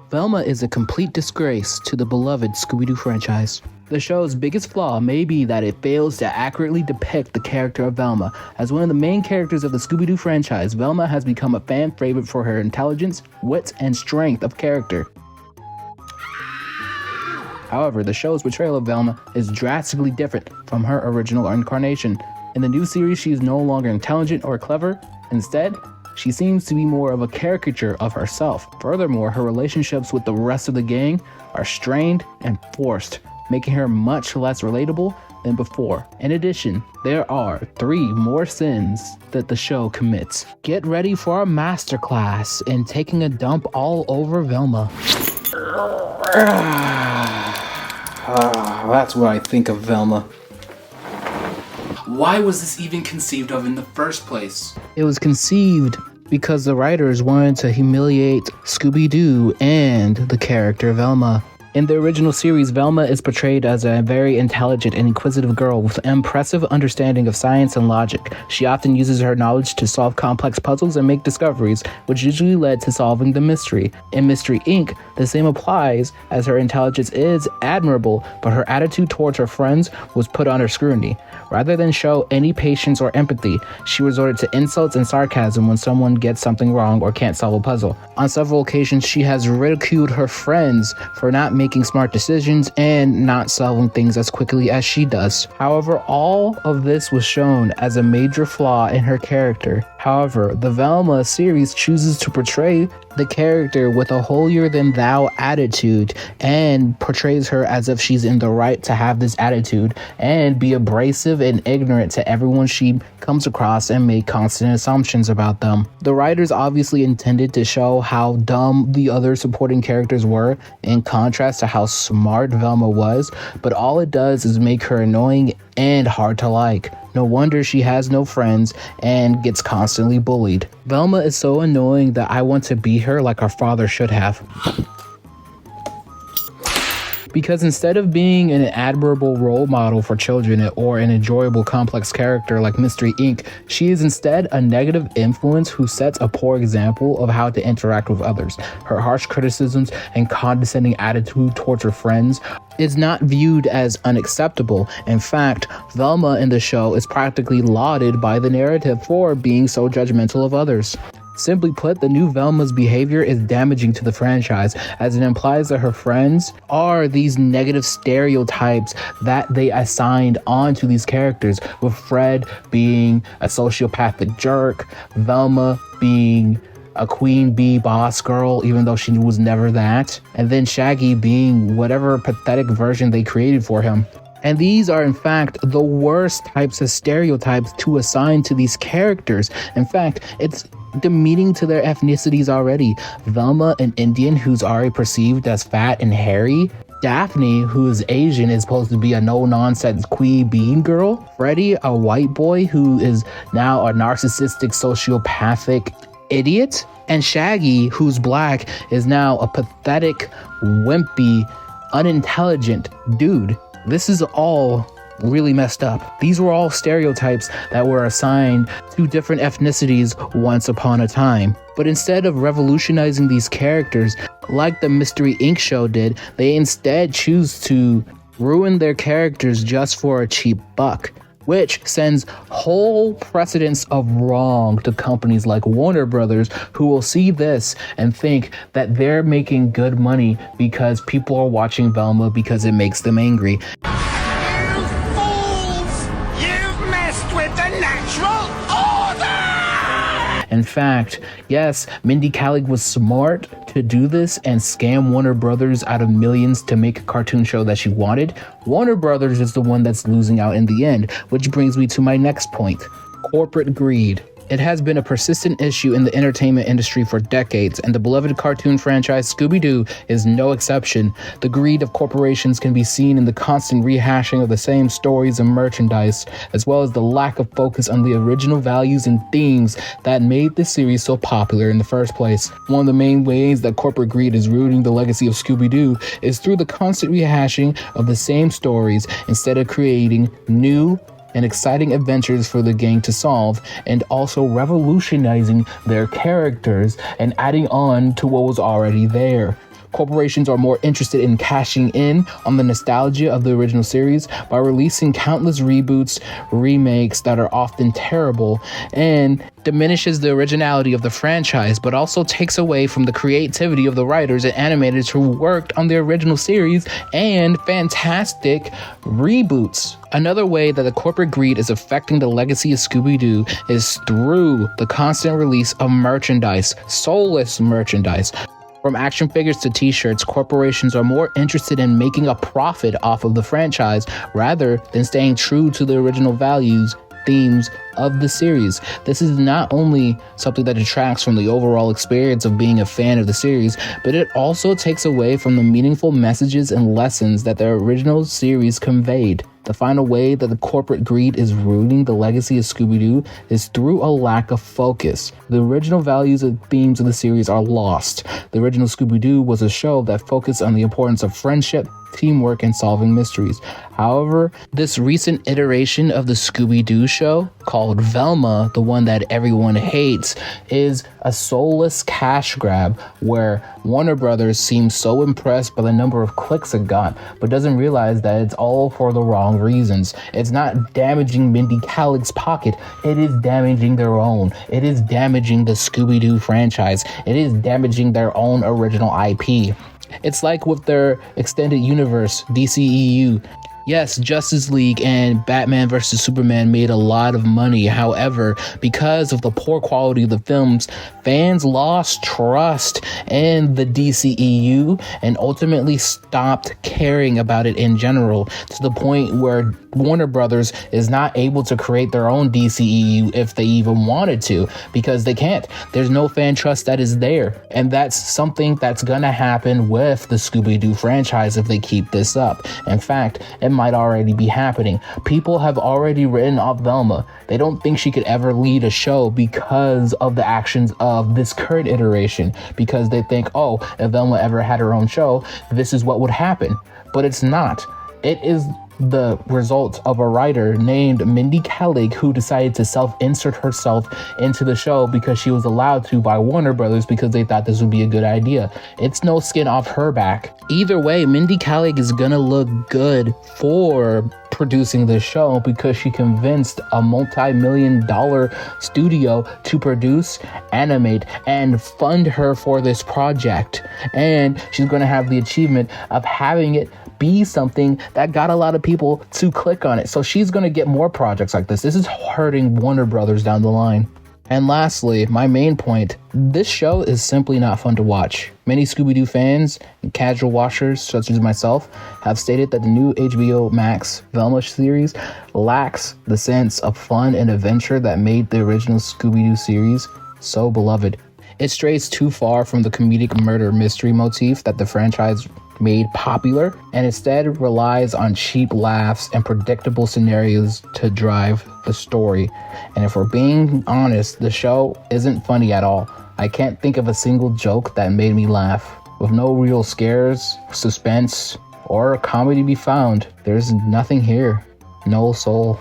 Velma is a complete disgrace to the beloved Scooby Doo franchise. The show's biggest flaw may be that it fails to accurately depict the character of Velma. As one of the main characters of the Scooby Doo franchise, Velma has become a fan favorite for her intelligence, wit, and strength of character. However, the show's portrayal of Velma is drastically different from her original incarnation. In the new series, she is no longer intelligent or clever. Instead, she seems to be more of a caricature of herself. Furthermore, her relationships with the rest of the gang are strained and forced, making her much less relatable than before. In addition, there are 3 more sins that the show commits. Get ready for a masterclass in taking a dump all over Velma. That's what I think of Velma. Why was this even conceived of in the first place? It was conceived because the writers wanted to humiliate Scooby-Doo and the character Velma. In the original series, Velma is portrayed as a very intelligent and inquisitive girl with an impressive understanding of science and logic. She often uses her knowledge to solve complex puzzles and make discoveries, which usually led to solving the mystery. In Mystery Inc., the same applies, as her intelligence is admirable, but her attitude towards her friends was put under scrutiny. Rather than show any patience or empathy, she resorted to insults and sarcasm when someone gets something wrong or can't solve a puzzle. On several occasions, she has ridiculed her friends for not making smart decisions and not solving things as quickly as she does. However, all of this was shown as a major flaw in her character. However, the Velma series chooses to portray the character with a holier-than-thou attitude and portrays her as if she's in the right to have this attitude and be abrasive and ignorant to everyone she comes across and make constant assumptions about them. The writers obviously intended to show how dumb the other supporting characters were in contrast to how smart Velma was, but all it does is make her annoying and hard to like. No wonder she has no friends and gets constantly bullied. Velma is so annoying that I want to be her like our father should have. Because instead of being an admirable role model for children or an enjoyable complex character like Mystery Inc., she is instead a negative influence who sets a poor example of how to interact with others. Her harsh criticisms and condescending attitude towards her friends is not viewed as unacceptable. In fact, Velma in the show is practically lauded by the narrative for being so judgmental of others. Simply put, the new Velma's behavior is damaging to the franchise, as it implies that her friends are these negative stereotypes that they assigned onto these characters, with Fred being a sociopathic jerk, Velma being a queen bee boss girl, even though she was never that, and then Shaggy being whatever pathetic version they created for him. And these are in fact the worst types of stereotypes to assign to these characters. In fact, it's demeaning to their ethnicities already. Velma, an Indian who's already perceived as fat and hairy. Daphne, who is Asian, is supposed to be a no-nonsense queen bean girl. Freddy, a white boy who is now a narcissistic sociopathic idiot. And Shaggy, who's black, is now a pathetic, wimpy, unintelligent dude. This is all really messed up. These were all stereotypes that were assigned to different ethnicities once upon a time. But instead of revolutionizing these characters like the Mystery Inc. show did, they instead choose to ruin their characters just for a cheap buck, which sends whole precedents of wrong to companies like Warner Brothers, who will see this and think that they're making good money because people are watching Velma because it makes them angry. In fact, yes, Mindy Kaling was smart to do this and scam Warner Brothers out of millions to make a cartoon show that she wanted. Warner Brothers is the one that's losing out in the end, which brings me to my next point: corporate greed. It has been a persistent issue in the entertainment industry for decades, and the beloved cartoon franchise Scooby Doo is no exception. The greed of corporations can be seen in the constant rehashing of the same stories and merchandise, as well as the lack of focus on the original values and themes that made this series so popular in the first place. One of the main ways that corporate greed is rooting the legacy of Scooby Doo is through the constant rehashing of the same stories instead of creating new and exciting adventures for the gang to solve, and also revolutionizing their characters and adding on to what was already there. Corporations are more interested in cashing in on the nostalgia of the original series by releasing countless reboots, remakes that are often terrible, and diminishes the originality of the franchise, but also takes away from the creativity of the writers and animators who worked on the original series and fantastic reboots. Another way that the corporate greed is affecting the legacy of Scooby Doo is through the constant release of merchandise, soulless merchandise. From action figures to t-shirts, corporations are more interested in making a profit off of the franchise rather than staying true to the original values, themes of the series. This is not only something that detracts from the overall experience of being a fan of the series, but it also takes away from the meaningful messages and lessons that the original series conveyed. The final way that the corporate greed is ruining the legacy of Scooby-Doo is through a lack of focus. The original values and themes of the series are lost. The original Scooby-Doo was a show that focused on the importance of friendship, teamwork, and solving mysteries. However, this recent iteration of the Scooby-Doo show, called Velma, the one that everyone hates, is a soulless cash grab where Warner Brothers seems so impressed by the number of clicks it got, but doesn't realize that it's all for the wrong reasons. It's not damaging Mindy Kalig's pocket, it is damaging their own. It is damaging the Scooby-Doo franchise. It is damaging their own original IP. It's like with their extended universe, DCEU. Yes, Justice League and Batman vs. Superman made a lot of money. However, because of the poor quality of the films, fans lost trust in the DCEU and ultimately stopped caring about it in general, to the point where Warner Brothers is not able to create their own DCEU if they even wanted to, because they can't. There's no fan trust that is there. And that's something that's gonna happen with the Scooby-Doo franchise if they keep this up. In fact, it might already be happening. People have already written off Velma. They don't think she could ever lead a show because of the actions of this current iteration, because they think, oh, if Velma ever had her own show, this is what would happen. But it's not. It is the result of a writer named Mindy Kaling who decided to self-insert herself into the show because she was allowed to by Warner Brothers because they thought this would be a good idea. It's no skin off her back. Either way, Mindy Kaling is gonna look good for producing this show because she convinced a multi-million-dollar studio to produce, animate, and fund her for this project. And she's going to have the achievement of having it be something that got a lot of people to click on it. So she's going to get more projects like this. This is hurting Warner Brothers down the line. And lastly, my main point, this show is simply not fun to watch. Many Scooby-Doo fans and casual watchers, such as myself, have stated that the new HBO Max Velma series lacks the sense of fun and adventure that made the original Scooby-Doo series so beloved. It strays too far from the comedic murder mystery motif that the franchise made popular, and instead relies on cheap laughs and predictable scenarios to drive the story. And if we're being honest, the show isn't funny at all. I can't think of a single joke that made me laugh. With no real scares, suspense, or comedy to be found, there's nothing here. No soul.